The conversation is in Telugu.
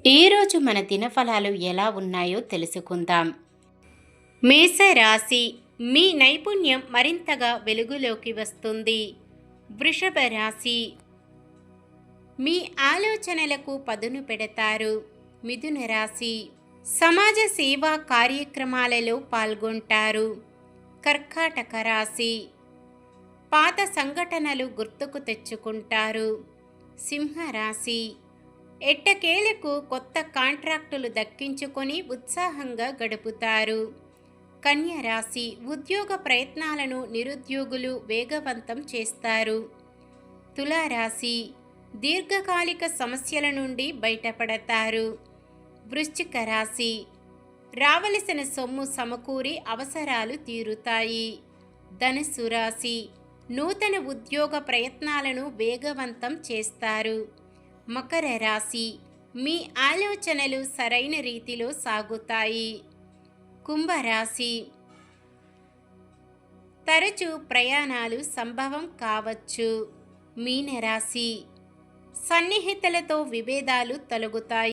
ఈరోజు మన దినఫలాలు ఎలా ఉన్నాయో తెలుసుకుందాం. మేషరాశి, మీ నైపుణ్యం మరింతగా వెలుగులోకి వస్తుంది. వృషభ రాశి, మీ ఆలోచనలకు పదును పెడతారు. మిథున రాశి, సమాజ సేవా కార్యక్రమాలలో పాల్గొంటారు. కర్కాటక రాశి, పాత సంఘటనలు గుర్తుకు తెచ్చుకుంటారు. సింహరాశి, ఎట్టకేలకు కొత్త కాంట్రాక్టులు దక్కించుకొని ఉత్సాహంగా గడుపుతారు. కన్య రాశి, ఉద్యోగ ప్రయత్నాలను నిరుద్యోగులు వేగవంతం చేస్తారు. తులారాశి, దీర్ఘకాలిక సమస్యల నుండి బయటపడతారు. వృశ్చిక రాశి, రావలసిన సొమ్ము సమకూరి అవసరాలు తీరుతాయి. ధనుస్సు రాశి, నూతన ఉద్యోగ ప్రయత్నాలను వేగవంతం చేస్తారు. మకర రాశి, మీ ఆలోచనలు సరైన రీతిలో సాగుతాయి. కుంభరాశి, తరచూ ప్రయాణాలు సంభవం కావచ్చు. మీనరాశి, సన్నిహితులతో విభేదాలు తొలగుతాయి.